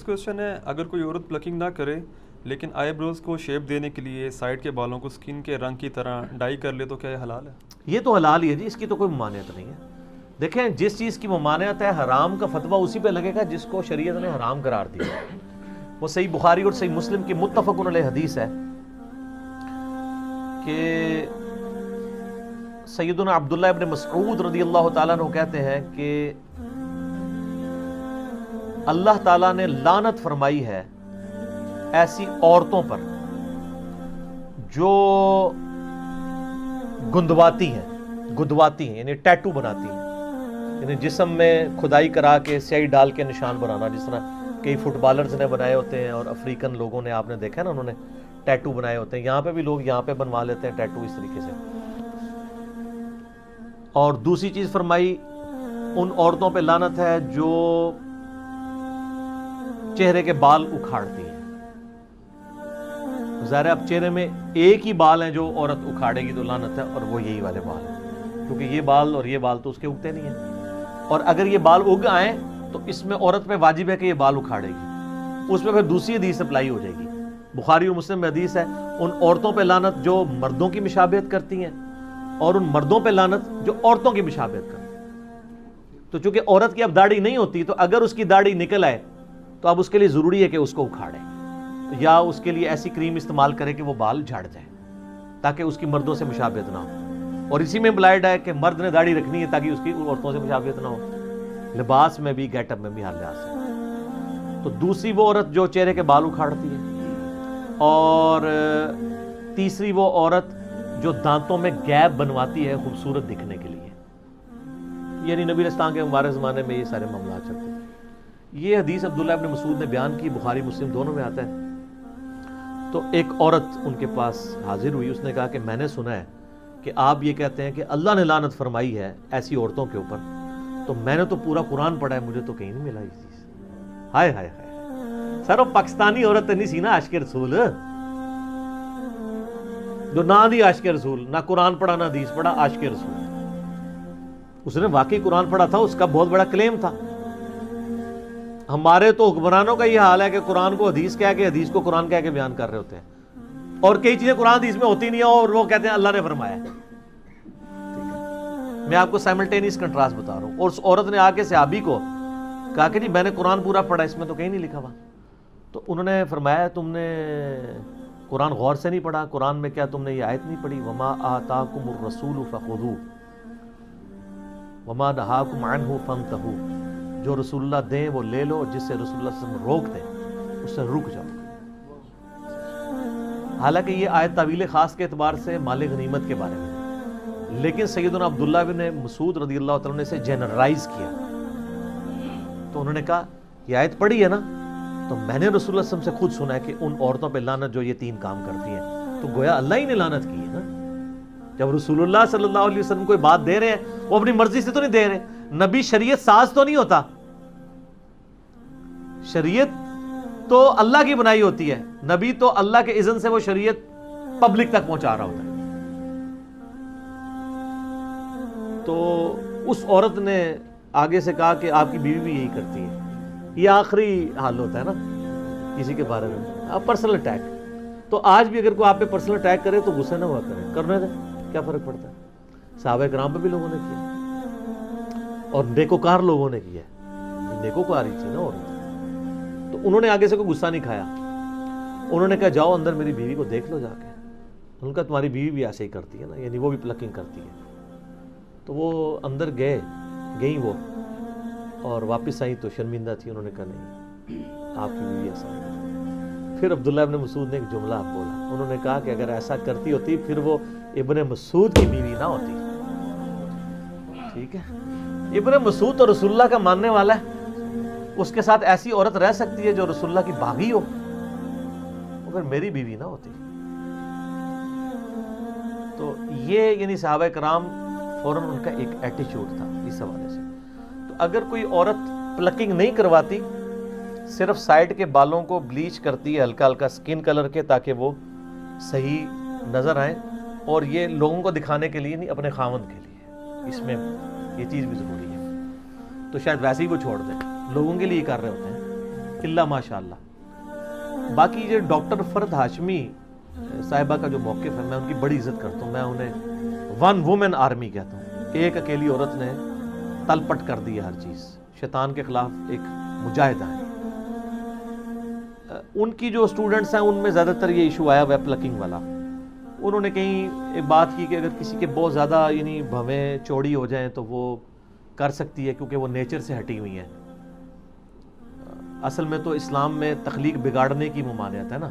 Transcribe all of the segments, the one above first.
Question ہے، اگر کوئی عورت پلکنگ نہ کرے لیکن آئی بروز کو شیپ دینے کے لیے سائڈ کے بالوں کو سکن کے رنگ کی طرح ڈائی کر لے تو کیا یہ حلال ہے؟ یہ تو حلال ہی ہے جی، اس کی تو کوئی ممانعت نہیں ہے۔ دیکھیں جس چیز کی ممانعت ہے حرام کا فتویٰ اسی پہ لگے گا جس کو شریعت نے حرام قرار دیا۔ وہ صحیح بخاری اور صحیح مسلم کی متفق علیہ حدیث ہے کہ سیدنا عبداللہ ابن مسعود رضی اللہ تعالیٰ عنہ کہتے ہیں کہ اللہ تعالیٰ نے لعنت فرمائی ہے ایسی عورتوں پر جو گدواتی ہیں یعنی ٹیٹو بناتی ہیں، یعنی جسم میں کھدائی کرا کے سیاہی ڈال کے نشان بنانا، جس طرح کئی فٹ بالرز نے بنائے ہوتے ہیں اور افریقن لوگوں نے، آپ نے دیکھا نا، انہوں نے ٹیٹو بنائے ہوتے ہیں۔ یہاں پہ بھی لوگ یہاں پہ بنوا لیتے ہیں ٹیٹو اس طریقے سے۔ اور دوسری چیز فرمائی، ان عورتوں پہ لعنت ہے جو چہرے کے بال اکھاڑتی ہیں۔ ظاہر ہے اب چہرے میں ایک ہی بال ہیں جو عورت اکھاڑے گی تو لعنت ہے، اور وہ یہی والے بال ہیں، کیونکہ یہ بال اور یہ بال تو اس کے اگتے نہیں ہیں، اور اگر یہ بال اگ آئیں تو اس میں عورت پہ واجب ہے کہ یہ بال اکھاڑے گی۔ اس میں پھر دوسری حدیث اپلائی ہو جائے گی، بخاری اور مسلم میں حدیث ہے، ان عورتوں پہ لعنت جو مردوں کی مشابہت کرتی ہیں، اور ان مردوں پہ لعنت جو عورتوں کی مشابہت کرتی ہیں۔ تو چونکہ عورت کی اب داڑھی نہیں ہوتی، تو اگر اس کی داڑھی نکل آئے تو اب اس کے لیے ضروری ہے کہ اس کو اکھاڑے، یا اس کے لیے ایسی کریم استعمال کرے کہ وہ بال جھڑ جائے تاکہ اس کی مردوں سے مشابہت نہ ہو۔ اور اسی میں امپلائڈ ہے کہ مرد نے داڑھی رکھنی ہے تاکہ اس کی عورتوں سے مشابہت نہ ہو، لباس میں بھی، گیٹ اپ میں بھی، ہر لحاظ سے۔ تو دوسری وہ عورت جو چہرے کے بال اکھاڑتی ہے، اور تیسری وہ عورت جو دانتوں میں گیپ بنواتی ہے خوبصورت دکھنے کے لیے، یعنی نبی علیہ السلام کے مبارک زمانے میں یہ سارے معاملات چلتے تھے۔ یہ حدیث عبداللہ ابن مسعود نے بیان کی، بخاری مسلم دونوں میں آتا ہے۔ تو ایک عورت ان کے پاس حاضر ہوئی، اس نے کہا کہ میں نے سنا ہے کہ آپ یہ کہتے ہیں کہ اللہ نے لعنت فرمائی ہے ایسی عورتوں کے اوپر، تو میں نے تو پورا قرآن پڑھا ہے، مجھے تو کہیں نہیں ملا یہ چیز۔ ہائے ہائے ہائے، سر وہ پاکستانی عورت نہیں سی نا عاشق رسول، جو نہ دی عاشق رسول، نہ قرآن پڑھا نہ حدیث پڑھا، عاشق رسول۔ اس نے واقعی قرآن پڑھا تھا، اس کا بہت بڑا کلیم تھا۔ ہمارے تو حکمرانوں کا یہ حال ہے کہ قرآن کو حدیث کہہ کے، حدیث کو قرآن کہہ کے بیان کر رہے ہوتے ہیں، اور کئی چیزیں قرآن حدیث میں ہوتی نہیں ہیں اور وہ کہتے ہیں اللہ نے فرمایا ہے۔ میں آپ کو سائملٹینیس کنٹراسٹ بتا رہا ہوں۔ اور اس عورت نے آ کے صحابی کو کہا کہ جی میں نے قرآن پورا پڑھا، اس میں تو کہیں نہیں لکھا ہوا۔ تو انہوں نے فرمایا تم نے قرآن غور سے نہیں پڑھا، قرآن میں کیا تم نے یہ آیت نہیں پڑھی، وما آتاکم الرسول فخذوہ وما نہاکم عنہ فانتہوا، جو رسول اللہ دیں وہ لے لو، جس سے رسول اللہ صلی اللہ علیہ وسلم روک دیں اس سے رک جاؤ۔ حالانکہ یہ آیت تعویل خاص کے اعتبار سے مال غنیمت کے بارے میں، لیکن سیدنا عبداللہ بن مسعود رضی اللہ تعالیٰ نے اسے جنرلائز کیا۔ تو انہوں نے کہا یہ آیت پڑھی ہے نا، تو میں نے رسول اللہ صلی اللہ علیہ وسلم سے خود سنا ہے کہ ان عورتوں پہ لعنت جو یہ تین کام کرتی ہیں، تو گویا اللہ ہی نے لعنت کی ہے نا۔ جب رسول اللہ صلی اللہ علیہ وسلم کوئی بات دے رہے ہیں، وہ اپنی مرضی سے تو نہیں دے رہے، نبی شریعت ساز تو نہیں ہوتا، شریعت تو اللہ کی بنائی ہوتی ہے، نبی تو اللہ کے اذن سے وہ شریعت پبلک تک پہنچا رہا ہوتا ہے۔ تو اس عورت نے آگے سے کہا کہ آپ کی بیوی بھی یہی کرتی ہے۔ یہ آخری حال ہوتا ہے نا کسی کے بارے میں، آپ پرسنل اٹیک۔ تو آج بھی اگر کوئی آپ پہ پرسنل اٹیک کرے تو غصے نہ ہوا کریں، کرنے دیں، کیا فرق پڑتا ہے؟ صحابہ کرام پہ بھی لوگوں نے کیا، اور نیکوکار لوگوں نے کیا، نیکوکار ہی تھی نا عورت۔ تو انہوں نے آگے سے کوئی غصہ نہیں کھایا، انہوں نے کہا جاؤ اندر میری بیوی کو دیکھ لو جا کے۔ ان کا تمہاری بیوی بھی ایسے ہی کرتی ہے نا، یعنی وہ بھی پلکنگ کرتی ہے۔ تو وہ اندر گئیں وہ، اور واپس آئیں تو شرمندہ تھی، انہوں نے کہا نہیں آپ کی بیوی ایسا نہیں۔ پھر عبداللہ ابن مسعود نے ایک جملہ بولا، انہوں نے کہا کہ اگر ایسا کرتی ہوتی پھر وہ ابن مسعود کی بیوی نہ ہوتی۔ ٹھیک ہے، ابن مسعود تو رسول اللہ کا ماننے والا ہے، اس کے ساتھ ایسی عورت رہ سکتی ہے جو رسول اللہ کی باغی ہو، وہ پھر میری بیوی نہ ہوتی۔ تو یہ یعنی صحابہ کرام فوراً ان کا ایک ایٹیچیوڈ تھا اس حوالے سے۔ تو اگر کوئی عورت پلکنگ نہیں کرواتی، صرف سائڈ کے بالوں کو بلیچ کرتی ہے ہلکا ہلکا سکن کلر کے تاکہ وہ صحیح نظر آئیں، اور یہ لوگوں کو دکھانے کے لیے نہیں اپنے خاوند کے لیے، اس میں یہ چیز بھی ضروری ہے، تو شاید ویسے ہی وہ چھوڑ دیں، لوگوں کے لیے کر رہے ہوتے ہیں۔ اللہ ماشاء اللہ. باقی یہ ڈاکٹر فرد ہاشمی صاحبہ کا جو موقف ہے میں ان کی بڑی عزت کرتا ہوں. میں انہیں ون وومن آرمی کہتا ہوں. ایک اکیلی عورت نے تل پٹ کر دی ہے ہر چیز. شیطان کے خلاف ایک مجاہدہ ہے. ان کی جو اسٹوڈنٹس ہیں ان میں زیادہ تر یہ ایشو آیا ہوا ہے پلکنگ والا. انہوں نے کہیں ایک بات کی کہ اگر کسی کے بہت زیادہ یعنی بھویں چوڑی ہو جائیں تو وہ کر سکتی ہے کیونکہ وہ نیچر سے ہٹی ہوئی ہیں. اصل میں تو اسلام میں تخلیق بگاڑنے کی ممانعت ہے نا,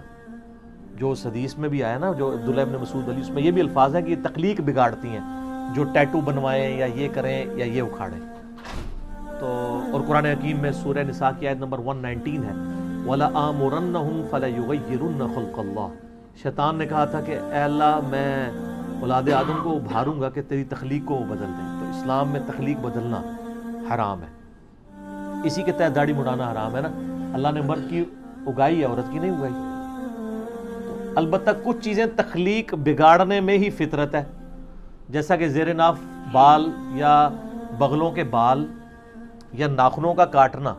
جو اس حدیث میں بھی آیا نا, جو عبداللہ ابن مسعود علی, اس میں یہ بھی الفاظ ہیں کہ یہ تخلیق بگاڑتی ہیں, جو ٹیٹو بنوائیں یا یہ کریں یا یہ اکھاڑیں. تو اور قرآن حکیم میں سورہ نساء کی آیت نمبر 119 ہے وَلَآمُرَنَّهُمْ فَلَيُغَيِّرُنَّ خَلْقَ اللَّهِ. شیطان نے کہا تھا کہ اے اللہ میں اولاد آدم کو ابھاروں گا کہ تیری تخلیق کو وہ بدل دیں. تو اسلام میں تخلیق بدلنا حرام ہے. اسی کے تحت داڑھی مڑانا حرام ہے نا. اللہ نے مرد کی اگائی ہے, عورت کی نہیں اگائی. تو البتہ کچھ چیزیں تخلیق بگاڑنے میں ہی فطرت ہے, جیسا کہ زیر ناف بال یا بغلوں کے بال یا ناخنوں کا کاٹنا.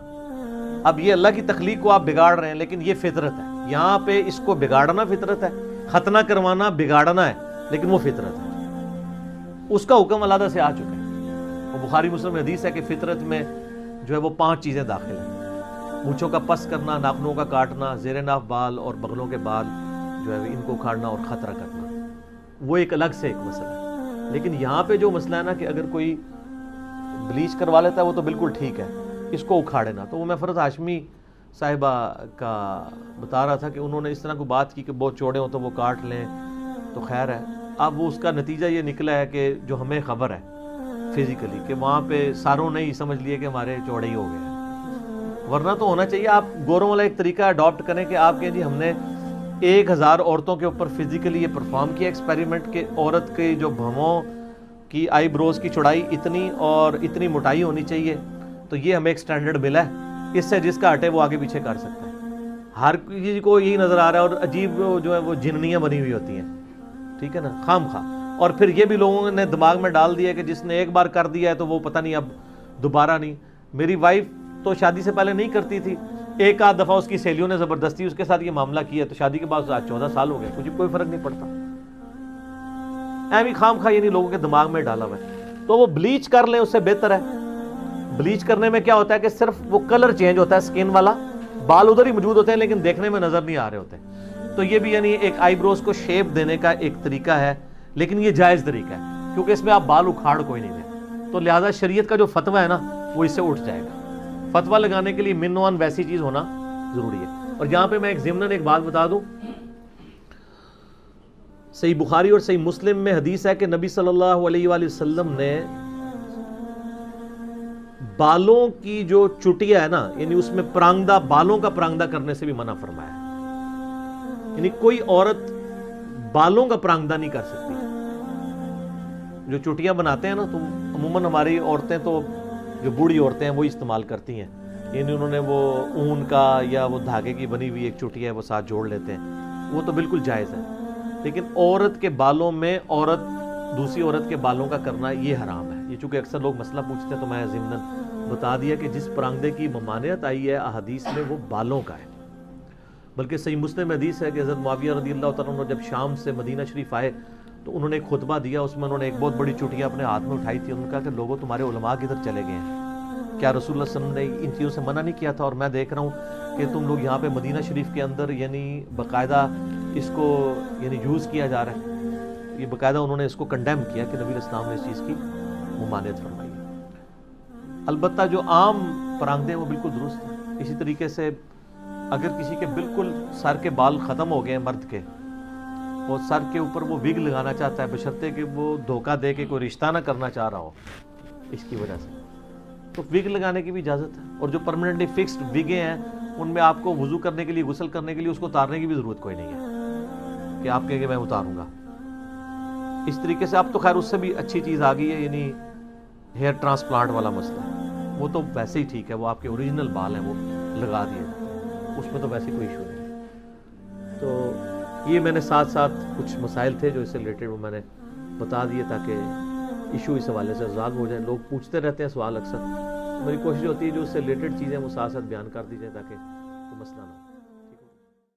اب یہ اللہ کی تخلیق کو آپ بگاڑ رہے ہیں, لیکن یہ فطرت ہے. یہاں پہ اس کو بگاڑنا فطرت ہے, ختنہ کروانا بگاڑنا ہے, لیکن وہ فطرت ہے. اس کا حکم علیحدہ سے آ چکا ہے. وہ بخاری مسلم میں حدیث ہے کہ فطرت میں جو ہے وہ 5 چیزیں داخل ہیں. مونچھوں کا پس کرنا, ناخنوں کا کاٹنا, زیر ناف بال اور بغلوں کے بال جو ہے ان کو اکھاڑنا اور خطرہ کرنا. وہ ایک الگ سے ایک مسئلہ ہے. لیکن یہاں پہ جو مسئلہ ہے نا کہ اگر کوئی بلیچ کروا لیتا ہے وہ تو بالکل ٹھیک ہے, اس کو اکھاڑے نا. تو وہ میں فرد ہاشمی صاحبہ کا بتا رہا تھا کہ انہوں نے اس طرح کو بات کی کہ بہت چوڑے ہوں تو وہ کاٹ لیں تو خیر ہے. اب وہ اس کا نتیجہ یہ نکلا ہے کہ جو ہمیں خبر ہے فزیکلی کہ وہاں پہ ساروں نے ہی سمجھ لیے کہ ہمارے چوڑے ہی ہو گئے. ورنہ تو ہونا چاہیے آپ گوروں والا ایک طریقہ اڈاپٹ کریں کہ آپ کہیں جی ہم نے 1000 عورتوں کے اوپر فزیکلی یہ پرفارم کیا ایکسپیریمنٹ کہ عورت کے جو بھووں کی آئی بروز کی چوڑائی اتنی اور اتنی موٹائی ہونی چاہیے, تو یہ ہمیں ایک سٹینڈرڈ ملا ہے. اس سے جس کا ہٹے وہ آگے پیچھے کر سکتا ہے. ہر کسی کو یہی نظر آ رہا ہے. اور عجیب جو ہے وہ جننیاں بنی ہوئی ہوتی ہیں, ٹھیک ہے نا, خام خواہ. اور پھر یہ بھی لوگوں نے دماغ میں ڈال دیا کہ جس نے ایک بار کر دیا ہے تو وہ پتہ نہیں اب دوبارہ نہیں. میری وائف تو شادی سے پہلے نہیں کرتی تھی, ایک آدھ دفعہ اس کی سہیلیوں نے زبردستی اس کے ساتھ یہ معاملہ کیا, تو شادی کے بعد آج 14 سال ہو گئے, مجھے کوئی فرق نہیں پڑتا. ایویں خام خواہ یعنی لوگوں کے دماغ میں ڈالا ہوا ہے. تو وہ بلیچ کر لیں اس سے بہتر ہے. بلیچ کرنے میں کیا ہوتا ہے کہ صرف وہ کلر چینج ہوتا ہے اسکن والا, بال ادھر ہی موجود ہوتے ہیں لیکن دیکھنے میں نظر نہیں آ رہے ہوتے. تو یہ بھی یعنی ایک آئی بروز کو شیپ دینے کا ایک طریقہ ہے, لیکن یہ جائز طریقہ ہے کیونکہ اس میں آپ بال اکھاڑ کوئی نہیں دیں. تو لہٰذا شریعت کا جو فتویٰ ہے نا وہ اس سے اٹھ جائے گا. فتویٰ لگانے کے لیے من وان ویسی چیز ہونا ضروری ہے. اور یہاں پہ میں ایک ضمناً ایک بات بتا دوں, صحیح بخاری اور صحیح مسلم میں حدیث ہے کہ نبی صلی اللہ علیہ وآلہ وسلم نے بالوں کی جو چٹیا ہے نا, یعنی اس میں پرانگدہ, بالوں کا پرانگدہ کرنے سے بھی منع فرمایا ہے. یعنی کوئی عورت بالوں کا پرانگدہ نہیں کر سکتی. جو چٹیاں بناتے ہیں نا, تو عموماً ہماری عورتیں تو جو بوڑھی عورتیں ہیں وہی استعمال کرتی ہیں. یعنی انہوں نے وہ اون کا یا وہ دھاگے کی بنی ہوئی ایک چٹیا ہے وہ ساتھ جوڑ لیتے ہیں, وہ تو بالکل جائز ہے. لیکن عورت کے بالوں میں عورت دوسری عورت کے بالوں کا کرنا یہ حرام ہے. یہ چونکہ اکثر لوگ مسئلہ پوچھتے ہیں تو میں ضمناً بتا دیا کہ جس پرانگدے کی ممانعت آئی ہے احادیث میں وہ بالوں کا ہے. بلکہ صحیح مسلم حدیث ہے کہ حضرت معاویہ رضی اللہ تعالیٰ عنہ جب شام سے مدینہ شریف آئے تو انہوں نے ایک خطبہ دیا, اس میں انہوں نے ایک بہت بڑی چٹیا اپنے ہاتھ میں اٹھائی تھی. انہوں نے کہا کہ لوگوں تمہارے علماء کدھر چلے گئے ہیں, کیا رسول اللہ صلی اللہ علیہ وسلم نے ان چیزوں سے منع نہیں کیا تھا؟ اور میں دیکھ رہا ہوں کہ تم لوگ یہاں پہ مدینہ شریف کے اندر یعنی باقاعدہ اس کو یعنی یوز کیا جا رہا ہے. یہ باقاعدہ انہوں نے اس کو کنڈیم کیا کہ نبی علیہ السلام نے اس چیز کی ممانعت فرمائی. البتہ جو عام پرانگدے ہیں وہ بالکل درست ہیں. اسی طریقے سے اگر کسی کے بالکل سر کے بال ختم ہو گئے ہیں مرد کے, اور سر کے اوپر وہ وگ لگانا چاہتا ہے بشرطے کہ وہ دھوکہ دے کے کوئی رشتہ نہ کرنا چاہ رہا ہو اس کی وجہ سے, تو وگ لگانے کی بھی اجازت ہے. اور جو پرماننٹلی فکسڈ وگیں ہیں ان میں آپ کو وضو کرنے کے لیے, غسل کرنے کے لیے اس کو اتارنے کی بھی ضرورت کوئی نہیں ہے کہ آپ کہیں کہ میں اتاروں گا. اس طریقے سے اب تو خیر اس سے بھی اچھی چیز آ گئی ہے, یعنی ہیئر ٹرانسپلانٹ والا مسئلہ. وہ تو ویسے ہی ٹھیک ہے, وہ آپ کے اوریجنل بال ہیں وہ لگا دیے جاتے ہیں, اس میں تو ویسے کوئی ایشو نہیں ہے. تو یہ میں نے ساتھ ساتھ کچھ مسائل تھے جو اس سے ریلیٹڈ وہ میں نے بتا دیے تاکہ ایشو اس حوالے سے ریزالو ہو جائے. لوگ پوچھتے رہتے ہیں سوال اکثر, میری کوشش ہوتی ہے جو اس سے ریلیٹڈ چیزیں وہ ساتھ ساتھ بیان کر دی جائیں تاکہ مسئلہ نہ ہو۔